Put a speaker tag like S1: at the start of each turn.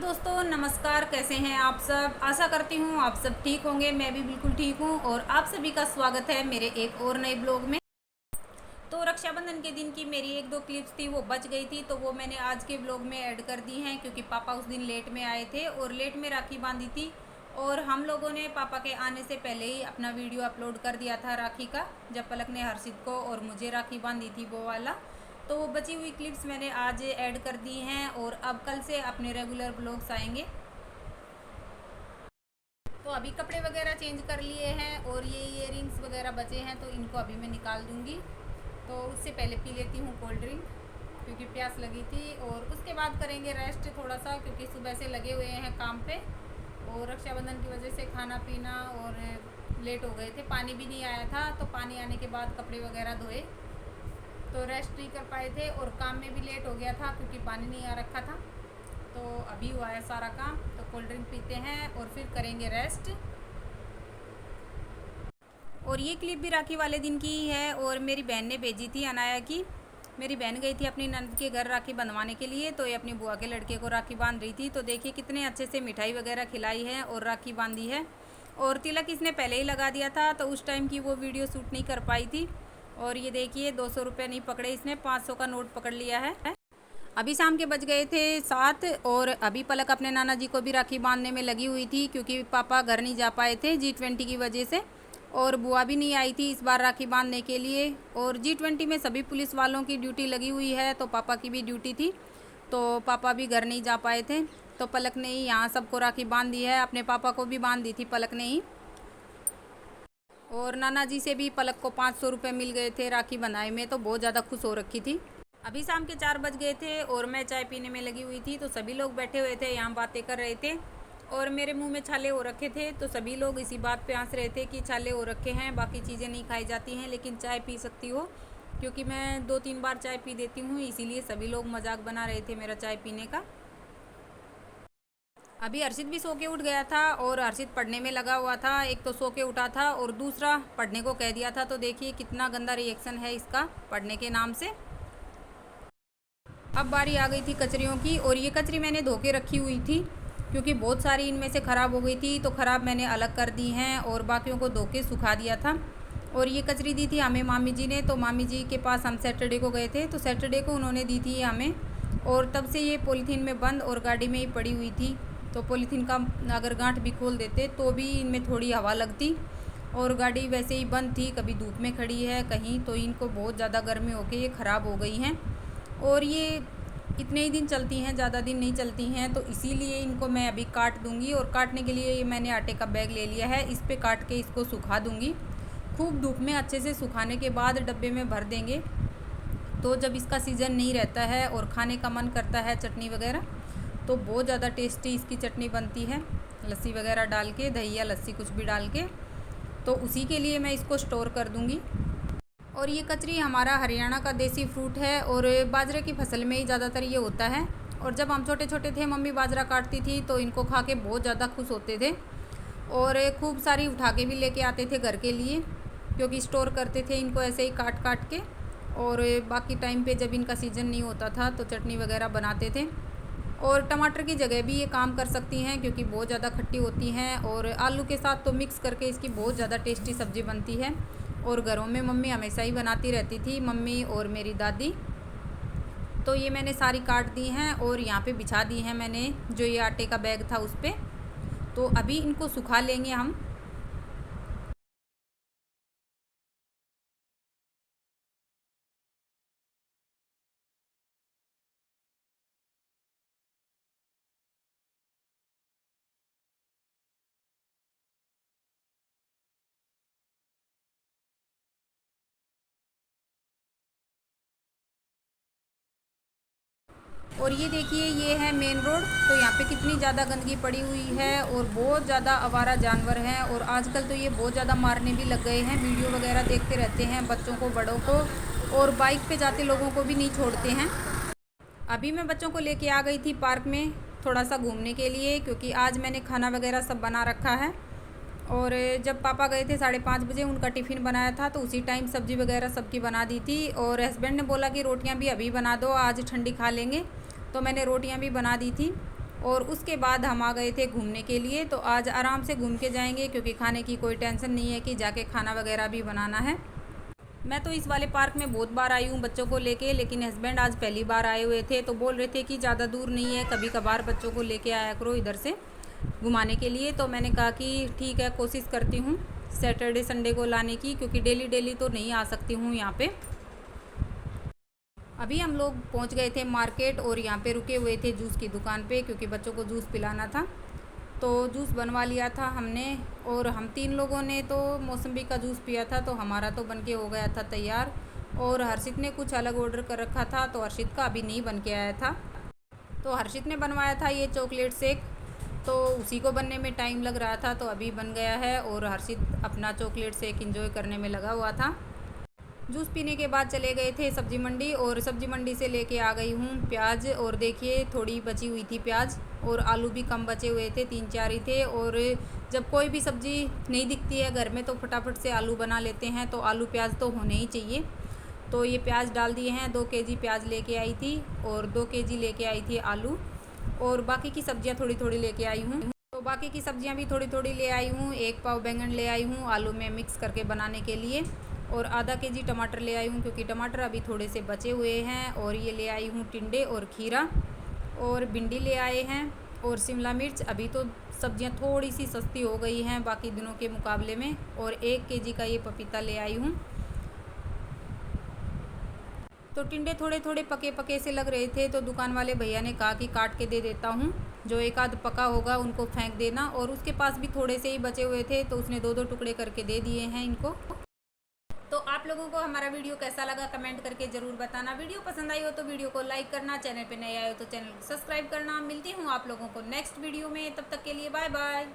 S1: दोस्तों, नमस्कार। कैसे हैं आप सब? आशा करती हूँ आप सब ठीक होंगे। मैं भी बिल्कुल ठीक हूँ और आप सभी का स्वागत है मेरे एक और नए ब्लॉग में। तो रक्षाबंधन के दिन की मेरी एक दो क्लिप्स थी, वो बच गई थी, तो वो मैंने आज के ब्लॉग में ऐड कर दी हैं क्योंकि पापा उस दिन लेट में आए थे और लेट में राखी बांधी थी। और हम लोगों ने पापा के आने से पहले ही अपना वीडियो अपलोड कर दिया था राखी का, जब पलक ने हर्षित को और मुझे राखी बांधी थी वो वाला। तो वो बची हुई क्लिप्स मैंने आज ऐड कर दी हैं और अब कल से अपने रेगुलर ब्लॉग्स आएंगे। तो अभी कपड़े वगैरह चेंज कर लिए हैं और ये इयररिंग्स वगैरह बचे हैं तो इनको अभी मैं निकाल दूंगी। तो उससे पहले पी लेती हूँ कोल्ड ड्रिंक क्योंकि प्यास लगी थी, और उसके बाद करेंगे रेस्ट थोड़ा सा क्योंकि सुबह से लगे हुए हैं काम पे और रक्षाबंधन की वजह से खाना पीना और लेट हो गए थे। पानी भी नहीं आया था तो पानी आने के बाद कपड़े वगैरह धोए तो रेस्ट नहीं कर पाए थे और काम में भी लेट हो गया था क्योंकि पानी नहीं आ रखा था। तो अभी हुआ है सारा काम, तो कोल्ड ड्रिंक पीते हैं और फिर करेंगे रेस्ट। और ये क्लिप भी राखी वाले दिन की ही है और मेरी बहन ने भेजी थी, अनाया की। मेरी बहन गई थी अपनी नंद के घर राखी बंधवाने के लिए, तो ये अपनी बुआ के लड़के को राखी बांध रही थी। तो देखिए कितने अच्छे से मिठाई वगैरह खिलाई है और राखी बांधी है। और तिलक इसने पहले ही लगा दिया था तो उस टाइम की वो वीडियो शूट नहीं कर पाई थी। और ये देखिए 200 रुपये नहीं पकड़े इसने, 500 का नोट पकड़ लिया है। अभी शाम के बज गए थे 7 और अभी पलक अपने नाना जी को भी राखी बांधने में लगी हुई थी क्योंकि पापा घर नहीं जा पाए थे G20 की वजह से, और बुआ भी नहीं आई थी इस बार राखी बांधने के लिए। और G20 में सभी पुलिस वालों की ड्यूटी लगी हुई है तो पापा की भी ड्यूटी थी, तो पापा भी घर नहीं जा पाए थे। तो पलक ने ही यहाँ सबको राखी बांध दी है, अपने पापा को भी बांध दी थी पलक ने ही। और नाना जी से भी पलक को 500 रुपये मिल गए थे राखी बंधाई में, तो बहुत ज़्यादा खुश हो रखी थी। अभी शाम के 4 बज गए थे और मैं चाय पीने में लगी हुई थी, तो सभी लोग बैठे हुए थे यहाँ बातें कर रहे थे और मेरे मुंह में छाले हो रखे थे। तो सभी लोग इसी बात पे हंस रहे थे कि छाले हो रखे हैं, बाकी चीज़ें नहीं खाई जाती हैं लेकिन चाय पी सकती हो, क्योंकि मैं 2-3 बार चाय पी देती हूँ, इसीलिए सभी लोग मजाक बना रहे थे मेरा चाय पीने का। अभी हर्षित भी सो के उठ गया था और हर्षित पढ़ने में लगा हुआ था। एक तो सो के उठा था और दूसरा पढ़ने को कह दिया था, तो देखिए कितना गंदा रिएक्शन है इसका पढ़ने के नाम से। अब बारी आ गई थी कचरियों की, और ये कचरी मैंने धो के रखी हुई थी क्योंकि बहुत सारी इनमें से ख़राब हो गई थी, तो ख़राब मैंने अलग कर दी हैं और बाकियों को धो के सुखा दिया था। और ये कचरी दी थी हमें मामी जी ने, तो मामी जी के पास हम सैटरडे को गए थे, तो सैटरडे को उन्होंने दी थी ये हमें, और तब से ये पॉलीथीन में बंद और गाड़ी में ही पड़ी हुई थी। तो पॉलीथीन का अगर गांठ भी खोल देते तो भी इनमें थोड़ी हवा लगती, और गाड़ी वैसे ही बंद थी, कभी धूप में खड़ी है कहीं, तो इनको बहुत ज़्यादा गर्मी होकर ये ख़राब हो गई हैं। और ये इतने ही दिन चलती हैं, ज़्यादा दिन नहीं चलती हैं, तो इसीलिए इनको मैं अभी काट दूंगी। और काटने के लिए ये मैंने आटे का बैग ले लिया है, इस पे काट के इसको सुखा दूंगी। खूब धूप में अच्छे से सुखाने के बाद डब्बे में भर देंगे, तो जब इसका सीज़न नहीं रहता है और खाने का मन करता है चटनी वगैरह, तो बहुत ज़्यादा टेस्टी इसकी चटनी बनती है, लस्सी वगैरह डाल के, दही या लस्सी कुछ भी डाल के। तो उसी के लिए मैं इसको स्टोर कर दूँगी। और ये कचरी हमारा हरियाणा का देसी फ्रूट है और बाजरे की फसल में ही ज़्यादातर ये होता है। और जब हम छोटे छोटे थे मम्मी बाजरा काटती थी तो इनको खा के बहुत ज़्यादा खुश होते थे, और खूब सारी उठा के भी लेके आते थे घर के लिए, क्योंकि स्टोर करते थे इनको ऐसे ही काट काट के। और बाकी टाइम पे जब इनका सीज़न नहीं होता था तो चटनी वगैरह बनाते थे। और टमाटर की जगह भी ये काम कर सकती हैं क्योंकि बहुत ज़्यादा खट्टी होती हैं, और आलू के साथ तो मिक्स करके इसकी बहुत ज़्यादा टेस्टी सब्ज़ी बनती है। और घरों में मम्मी हमेशा ही बनाती रहती थी, मम्मी और मेरी दादी। तो ये मैंने सारी काट दी हैं और यहाँ पे बिछा दी हैं मैंने, जो ये आटे का बैग था उस पर। तो अभी इनको सुखा लेंगे हम। और ये देखिए ये है मेन रोड, तो यहाँ पे कितनी ज़्यादा गंदगी पड़ी हुई है और बहुत ज़्यादा आवारा जानवर हैं, और आजकल तो ये बहुत ज़्यादा मारने भी लग गए हैं। वीडियो वगैरह देखते रहते हैं, बच्चों को बड़ों को, और बाइक पे जाते लोगों को भी नहीं छोड़ते हैं। अभी मैं बच्चों को लेके आ गई थी पार्क में थोड़ा सा घूमने के लिए, क्योंकि आज मैंने खाना वगैरह सब बना रखा है। और जब पापा गए थे 5:30 बजे, उनका टिफ़िन बनाया था तो उसी टाइम सब्ज़ी वगैरह सबकी बना दी थी। और हस्बैंड ने बोला कि रोटियां भी अभी बना दो, आज ठंडी खा लेंगे, तो मैंने रोटियां भी बना दी थी। और उसके बाद हम आ गए थे घूमने के लिए। तो आज आराम से घूम के जाएंगे क्योंकि खाने की कोई टेंशन नहीं है कि जाके खाना वगैरह भी बनाना है। मैं तो इस वाले पार्क में बहुत बार आई हूँ बच्चों को लेके, लेकिन हस्बैंड आज पहली बार आए हुए थे तो बोल रहे थे कि ज़्यादा दूर नहीं है, कभी कभार बच्चों को लेके आया करो इधर से घुमाने के लिए। तो मैंने कहा कि ठीक है, कोशिश करती हूँ सैटरडे संडे को लाने की, क्योंकि डेली डेली तो नहीं आ सकती हूँ यहाँ पे। अभी हम लोग पहुँच गए थे मार्केट और यहाँ पे रुके हुए थे जूस की दुकान पे, क्योंकि बच्चों को जूस पिलाना था। तो जूस बनवा लिया था हमने, और हम 3 लोगों ने तो मौसम्बी का जूस पिया था, तो हमारा तो बन के हो गया था तैयार। और हर्षित ने कुछ अलग ऑर्डर कर रखा था, तो हर्षित का अभी नहीं बन के आया था। तो हर्षित ने बनवाया था ये चॉकलेट शेक, तो उसी को बनने में टाइम लग रहा था, तो अभी बन गया है। और हर्षित अपना चॉकलेट शेक एंजॉय करने में लगा हुआ था। जूस पीने के बाद चले गए थे सब्ज़ी मंडी, और सब्ज़ी मंडी से लेके आ गई हूँ प्याज। और देखिए थोड़ी बची हुई थी प्याज, और आलू भी कम बचे हुए थे, 3-4 ही थे। और जब कोई भी सब्ज़ी नहीं दिखती है घर में तो फटाफट से आलू बना लेते हैं, तो आलू प्याज तो होने ही चाहिए। तो ये प्याज डाल दिए हैं, 2 केजी प्याज लेके आई थी, और 2 केजी लेके आई थी आलू। और बाकी की सब्जियां थोड़ी थोड़ी लेके आई हूँ। तो बाकी की सब्जियां भी थोड़ी थोड़ी ले आई हूँ। 1 पाव बैंगन ले आई हूँ आलू में मिक्स करके बनाने के लिए, और आधा केजी टमाटर ले आई हूँ, क्योंकि टमाटर अभी थोड़े से बचे हुए हैं। और ये ले आई हूँ टिंडे और खीरा, और भिंडी ले आए हैं, और शिमला मिर्च। अभी तो सब्जियां थोड़ी सी सस्ती हो गई हैं बाकी दिनों के मुकाबले में। और 1 केजी का ये पपीता ले आई हूँ। तो टिंडे थोड़े थोड़े पके पके से लग रहे थे, तो दुकान वाले भैया ने कहा कि काट के दे देता हूँ, जो एक आध पका होगा उनको फेंक देना। और उसके पास भी थोड़े से ही बचे हुए थे, तो उसने 2-2 टुकड़े करके दे दिए हैं इनको। तो आप लोगों को हमारा वीडियो कैसा लगा कमेंट करके ज़रूर बताना। वीडियो पसंद आई हो तो वीडियो को लाइक करना, चैनल पे नए आए हो तो चैनल को सब्सक्राइब करना। मिलती हूँ आप लोगों को नेक्स्ट वीडियो में, तब तक के लिए बाय बाय।